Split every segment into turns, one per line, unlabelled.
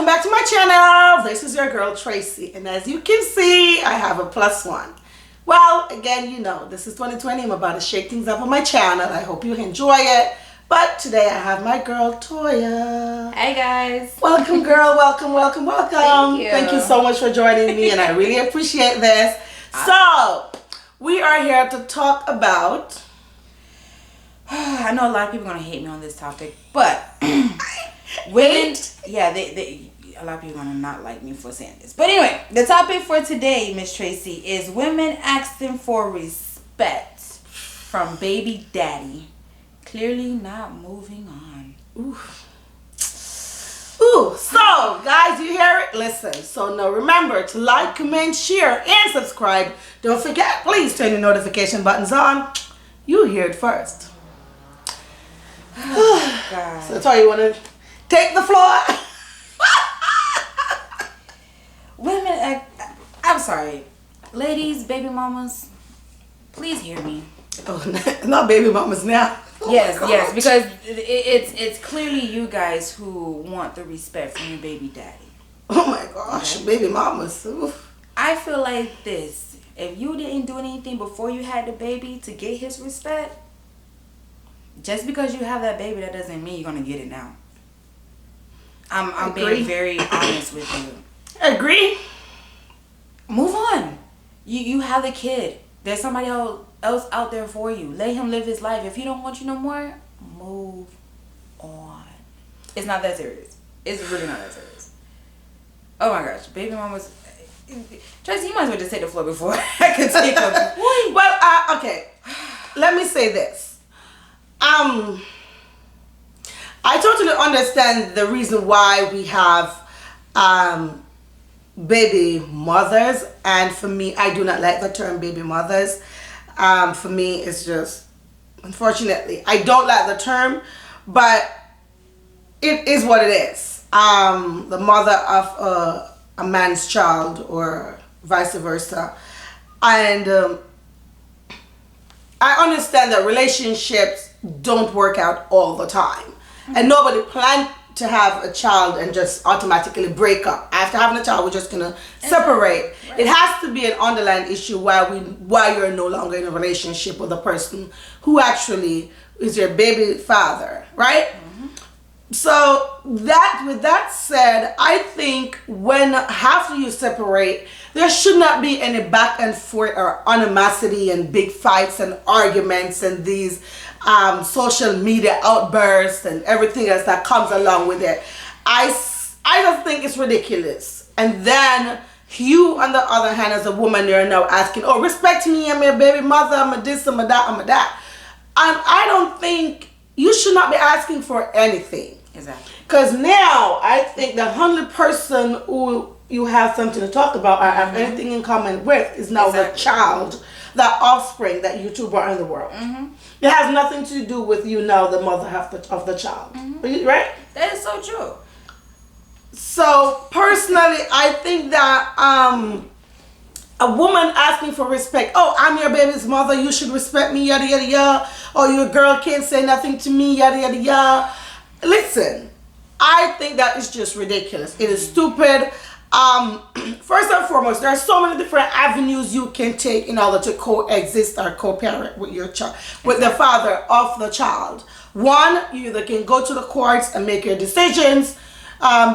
back to my channel. This is your girl Tracy, and as you can see, I have a +1. Well, again, you know, this is 2020. I'm about to shake things up on my channel. I hope you enjoy it. But today I have my girl Toya.
Hey guys.
Welcome, girl. Welcome, welcome, welcome.
Thank you.
Thank you so much for joining me, and I really appreciate this. So, we are here to talk about...
I know a lot of people are going to hate me on this topic, but women, yeah, a lot of people are going to not like me for saying this. But anyway, the topic for today, Miss Tracy, is women asking for respect from baby daddy. Clearly not moving on.
Ooh, so guys, you hear it? Listen, so now remember to like, comment, share, and subscribe. Don't forget, please turn your notification buttons on. You hear it first.
Oh, God.
So Toya, you want to take the floor?
Women, I'm sorry. Ladies, baby mamas, please hear me.
Oh, not baby mamas now.
Yes, yes, because it's clearly you guys who want the respect from your baby daddy.
Oh my gosh, okay. Baby mamas. Oof.
I feel like this. If you didn't do anything before you had the baby to get his respect, just because you have that baby, that doesn't mean you're gonna get it now. I'm being very honest with you.
Agree.
Move on. You have a kid. There's somebody else out there for you. Let him live his life. If he don't want you no more, move on. It's not that serious. It's really not that serious. Oh my gosh, baby mamas. Tracy, you might as well just take the floor before I can take them.
Well, okay. Let me say this. I totally understand the reason why we have baby mothers, and for me, I do not like the term baby mothers. For me, it's just, unfortunately, I don't like the term, but it is what it is. The mother of a man's child, or vice versa. And I understand that relationships don't work out all the time. And nobody planned to have a child and just automatically break up. After having a child, we're just gonna separate. Right. It has to be an underlying issue why you're no longer in a relationship with a person who actually is your baby father, right? So with that said, I think when after you separate, there should not be any back and forth or animosity and big fights and arguments and these social media outbursts and everything else that comes along with it. I just think it's ridiculous. And then you, on the other hand, as a woman, you're now asking, oh, respect me, I'm your baby mother, I'm a this, I'm a that, I'm a that. And I don't think you should not be asking for anything.
Exactly.
Because now I think the only person who you have something to talk about or have anything in common with is now the child, the offspring that you two brought in the world. It has nothing to do with you now, the mother of the child. Right?
That is so true.
So personally, I think that a woman asking for respect, oh, I'm your baby's mother, you should respect me, yada yada yada, or your girl can't say nothing to me, yada yada yada. Listen, I think that is just ridiculous. It is stupid. First and foremost, there are so many different avenues you can take in order to coexist or co-parent with your child, with the father of the child. One, you either can go to the courts and make your decisions.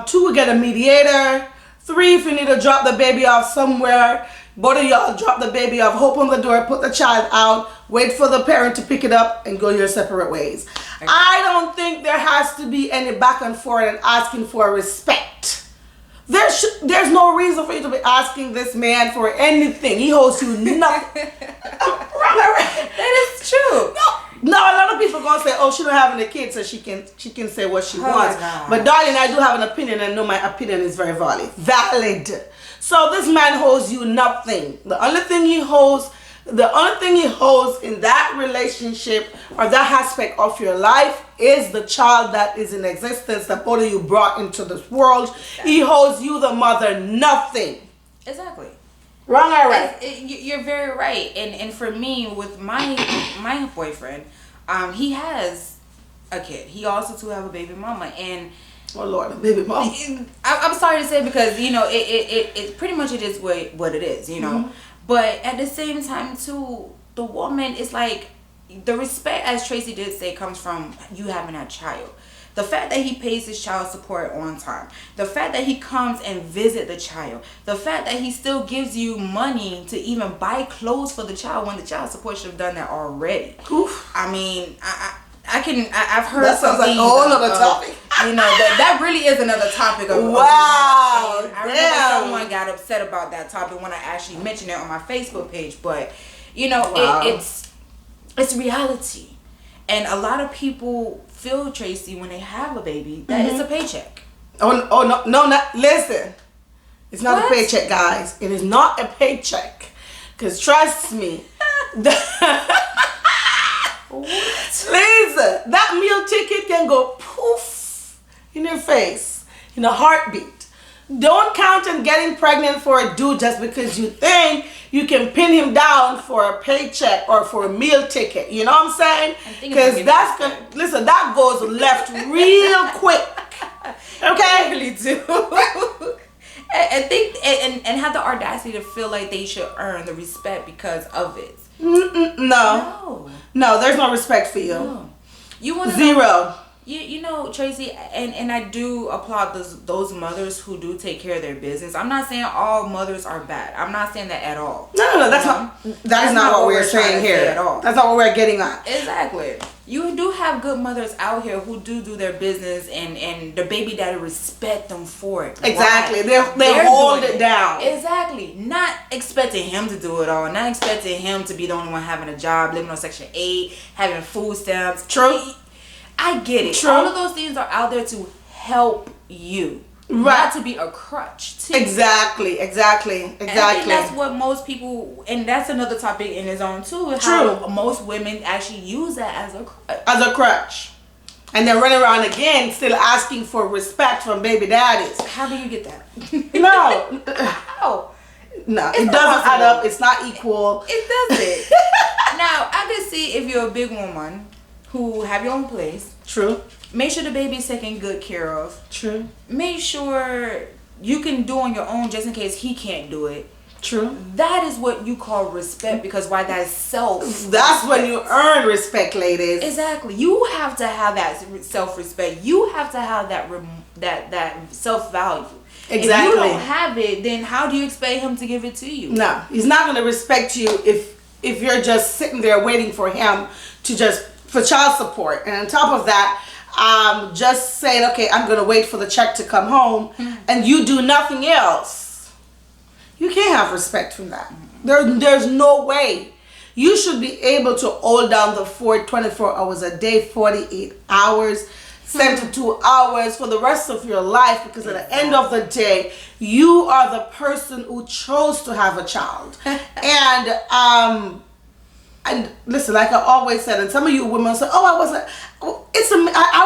Two, get a mediator. Three, if you need to drop the baby off somewhere, both of y'all drop the baby off, open the door, put the child out, wait for the parent to pick it up, and go your separate ways. Okay. I don't think there has to be any back and forth and asking for respect. There's no reason for you to be asking this man for anything. He owes you nothing.
That is true.
No, a lot of people gonna say, oh, she don't have any kids, so she can say what she wants. But darling, I do have an opinion, and know my opinion is very valid. So this man owes you nothing. The only thing he owes in that relationship or that aspect of your life is the child that is in existence that both of you brought into this world. Exactly. He owes you, the mother, nothing.
Exactly.
Wrong or right?
You're very right. And for me, with my boyfriend, he has a kid. He also too have a baby mama, and
Oh Lord, baby mom.
I'm sorry to say, because it pretty much it is what it is, But at the same time too, the woman is like, the respect, as Tracy did say, comes from you having that child. The fact that he pays his child support on time, the fact that he comes and visit the child, the fact that he still gives you money to even buy clothes for the child when the child support should have done that already.
Oof.
I mean, I've heard
that sounds like a whole other topic.
That really is another topic of
wow.
I remember someone got upset about that topic when I actually mentioned it on my Facebook page, but wow. It's reality. And a lot of people feel, Tracy, when they have a baby, that it's a paycheck.
Oh no, not listen. It's not a paycheck, guys. It is not a paycheck. Because trust me, listen, that meal ticket can go poof in your face in a heartbeat. Don't count on getting pregnant for a dude just because you think you can pin him down for a paycheck or for a meal ticket. You know what I'm saying? Because that goes left real quick. Okay?
I really do. and think and have the audacity to feel like they should earn the respect because of it.
No, there's no respect for you.
No. You want
zero.
Tracy, and I do applaud those mothers who do take care of their business. I'm not saying all mothers are bad. I'm not saying that at all.
No, that's not what we're saying here
at all.
That's not what we're getting at.
Exactly. You do have good mothers out here who do their business, and the baby daddy respect them for it.
Exactly. They hold it down.
Exactly. Not expecting him to do it all. Not expecting him to be the only one having a job, living on Section 8, having food stamps.
True.
I get it.
True.
All of those things are out there to help you. Right. Not to be a crutch to
Exactly.
And I think that's what most people, and that's another topic in its own too. How most women actually use that as a crutch.
And then run around again still asking for respect from baby daddies.
How do you get that?
No.
How?
No, it doesn't add up. It's not equal.
It doesn't. Now, I can see if you're a big woman who have your own place.
True.
Make sure the baby's taken good care of.
True.
Make sure you can do on your own just in case he can't do it.
True.
That is what you call respect, because why that is self.
That's when you earn respect, ladies.
Exactly. You have to have that self-respect. You have to have that self-value. Exactly. If you don't have it, then how do you expect him to give it to you?
No, he's not going to respect you if you're just sitting there waiting for him for child support. And on top of that, just saying, okay, I'm going to wait for the check to come home, and you do nothing else. You can't have respect from that. There's no way. You should be able to hold down the fort 24 hours a day, 48 hours, 72 hours for the rest of your life, because at the end of the day, you are the person who chose to have a child. And listen, like I always said, and some of you women say, I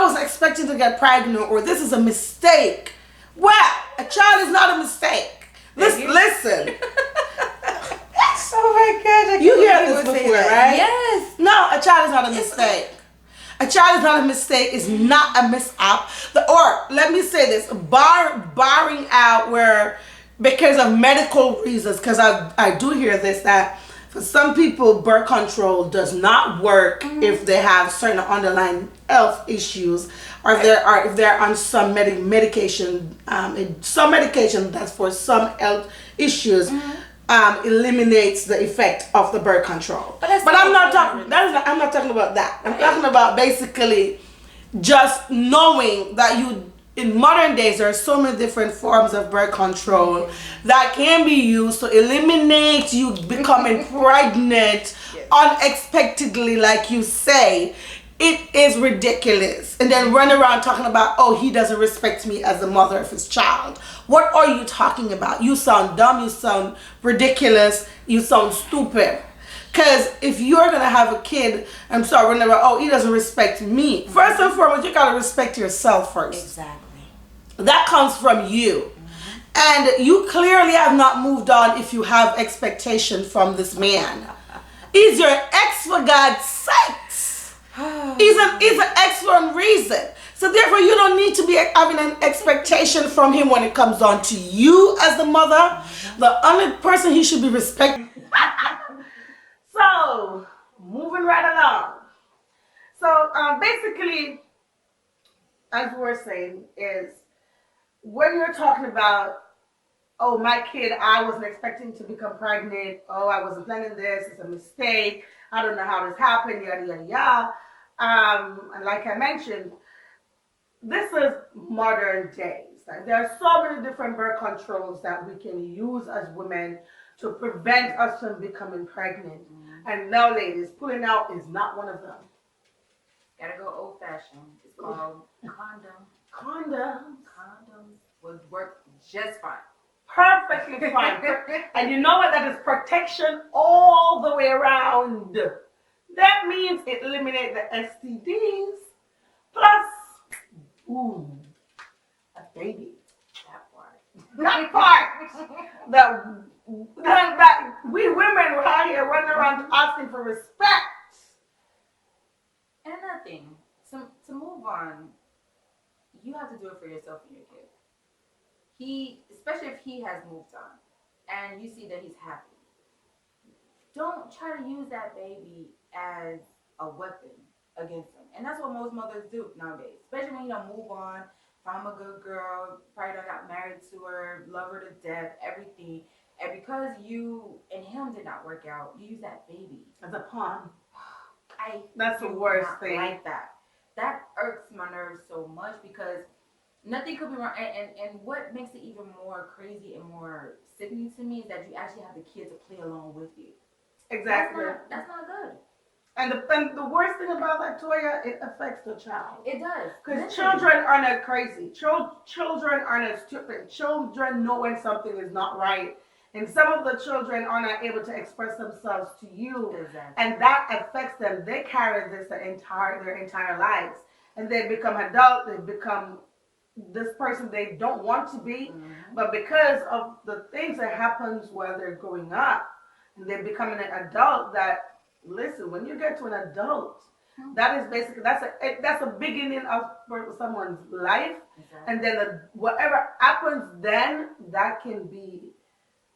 was expecting to get pregnant, or this is a mistake. Well, a child is not a mistake. Listen.
Oh my God.
You hear this before, right?
Yes.
No, a child is not a mistake. A child is not a mistake. It's not a mishap. Or let me say this, barring out where because of medical reasons, because I do hear this, that for some people birth control does not work if they have certain underlying health issues, or if they're on some medication. Some medication that's for some health issues eliminates the effect of the birth control. But I'm not talking. I'm not talking about that. I'm talking about basically just knowing that in modern days, there are so many different forms of birth control that can be used to eliminate you becoming pregnant unexpectedly, like you say. It is ridiculous. And then run around talking about, he doesn't respect me as the mother of his child. What are you talking about? You sound dumb, you sound ridiculous, you sound stupid. Because if you're going to have a kid, I'm sorry, running around, he doesn't respect me. First and foremost, you got to respect yourself first.
Exactly.
That comes from you. And you clearly have not moved on if you have expectation from this man. He's your ex, for God's sakes. He's an ex for a reason. So So therefore, you don't need to be having an expectation from him when it comes down to you as the mother. The only person he should be respecting. So, moving right along. So, basically, as we were saying, is when you're talking about, oh, my kid, I wasn't expecting to become pregnant. Oh, I wasn't planning this. It's a mistake. I don't know how this happened. Yada yada yada. And like I mentioned, this is modern days. Like, there are so many different birth controls that we can use as women to prevent us from becoming pregnant. And now, ladies, pulling out is not one of them.
Gotta go old fashioned. It's called condom.
Condoms
Would work just fine.
perfectly fine. And you know what? That is protection all the way around. That means it eliminates the STDs. Plus, boom, a baby.
That part.
That part. that we women were out here running around asking for respect.
And another thing, to move on, you have to do it for yourself and your kid. Especially if he has moved on, and you see that he's happy, don't try to use that baby as a weapon against him. And that's what most mothers do nowadays, especially when you don't move on. If I'm a good girl, probably don't got married to her, love her to death, everything. And because you and him did not work out, you use that baby
as a pawn.
That's
the worst thing.
Like that. That irks my nerves so much because nothing could be wrong. And what makes it even more crazy and more sickening to me is that you actually have the kid to play along with you.
Exactly.
That's not good.
And the worst thing about that, Toya, it affects the child.
It does.
Because children are not crazy. Children are not stupid. Children know when something is not right. And some of the children are not able to express themselves to you.
Exactly.
And that affects them. They carry this their entire lives. And they become adult. They become this person they don't want to be. Mm-hmm. But because of the things that happens while they're growing up, and they're becoming an adult, that, listen, when you get to an adult, that is basically, that's a beginning of someone's life. Exactly. And then whatever happens then, that can be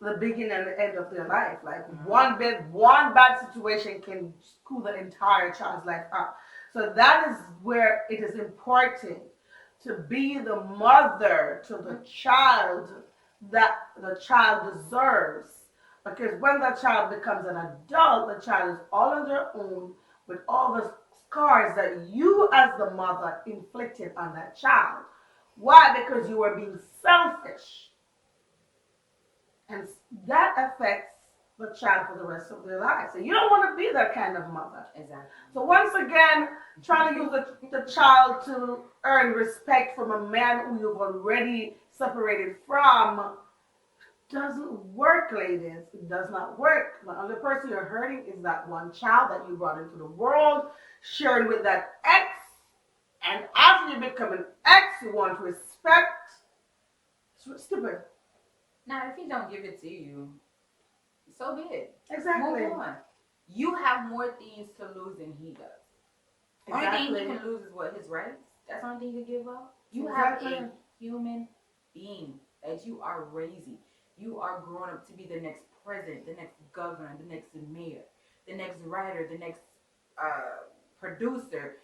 the beginning and the end of their life. Like, one bad situation can screw the entire child's life up. So that is where it is important to be the mother to the child that the child deserves. Because when the child becomes an adult, the child is all on their own with all the scars that you as the mother inflicted on that child. Why? Because you were being selfish. And that affects the child for the rest of their life. So you don't want to be that kind of mother.
Exactly.
So once again, trying to use the child to earn respect from a man who you've already separated from doesn't work, ladies. It does not work. The only person you're hurting is that one child that you brought into the world, sharing with that ex. And after you become an ex, you want respect. It's stupid.
Now, if he don't give it to you, so be it.
Exactly.
Move on. You have more things to lose than he does. The only thing he can lose is what? His rights? That's the only thing he can give up? You have a human being that you are raising. You are growing up to be the next president, the next governor, the next mayor, the next writer, the next producer.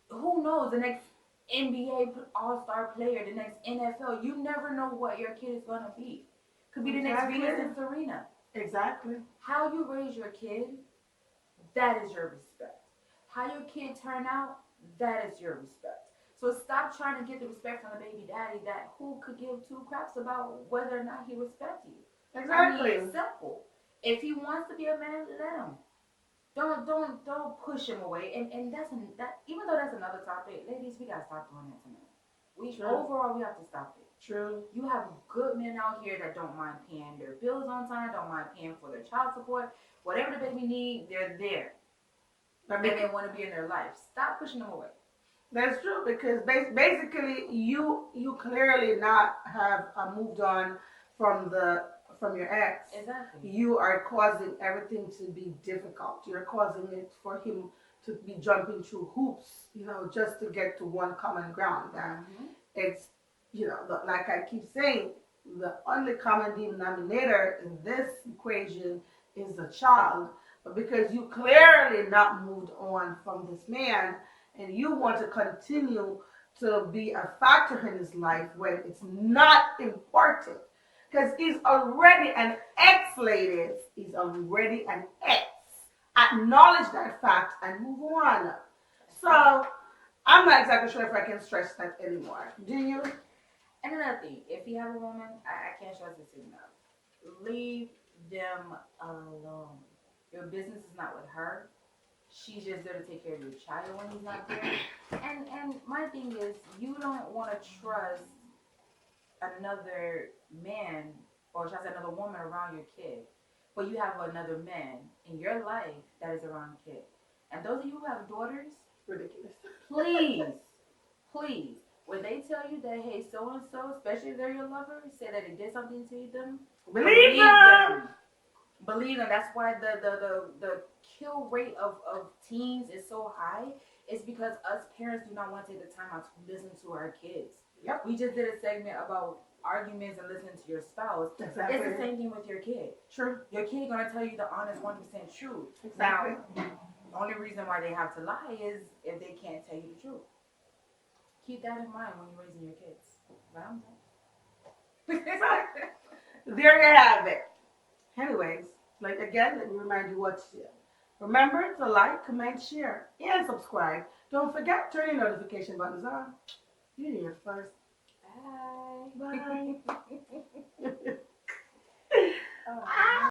Who knows? The next NBA all-star player, the next NFL. You never know what your kid is going to be. Could be the next Venus and Serena.
Exactly.
How you raise your kid, that is your respect. How your kid turn out, that is your respect. So stop trying to get the respect from the baby daddy that who could give two craps about whether or not he respects you.
Exactly.
I mean, it's simple. If he wants to be a man, let him. Don't push him away. And that even though that's another topic, ladies, we gotta stop doing that to men. Overall we have to stop it.
True.
You have good men out here that don't mind paying their bills on time, don't mind paying for their child support. Whatever the baby need, they're there. And they want to be in their life. Stop pushing them away.
That's true, because basically you clearly not have moved on from your ex.
Exactly.
You are causing everything to be difficult. You're causing it for him to be jumping through hoops, just to get to one common ground. That it's, like I keep saying, the only common denominator in this equation is the child. But because you clearly not moved on from this man and you want to continue to be a factor in his life when it's not important, because he's already an ex, ladies. He's already an ex. Acknowledge that fact and move on. So I'm not exactly sure if I can stress that anymore. Do you?
And another thing, if you have a woman, I can't stress this enough. Leave them alone. Your business is not with her. She's just there to take care of your child when he's not there. And my thing is, you don't want to trust another man, or should I say another woman around your kid, but you have another man in your life that is around your kid. And those of you who have daughters,
Ridiculous.
please, please, when they tell you that, hey, so and so, especially if they're your lover, say that it did something to them,
Believe them.
Believe them. That's why the kill rate of teens is so high. It's because us parents do not want to take the time out to listen to our kids.
Yep.
We just did a segment about arguments and listening to your spouse.
Exactly.
It's the same thing with your kid.
True.
Your kid gonna tell you the honest 100% truth.
Exactly.
Now, the only reason why they have to lie is if they can't tell you the truth. Keep that in mind when you're raising your kids. But I'm done.
There you have it. Anyways, again, let me remind you what to do. Remember to like, comment, share, and subscribe. Don't forget, turn your notification buttons on. You need it first.
Bye.
Bye.
Oh.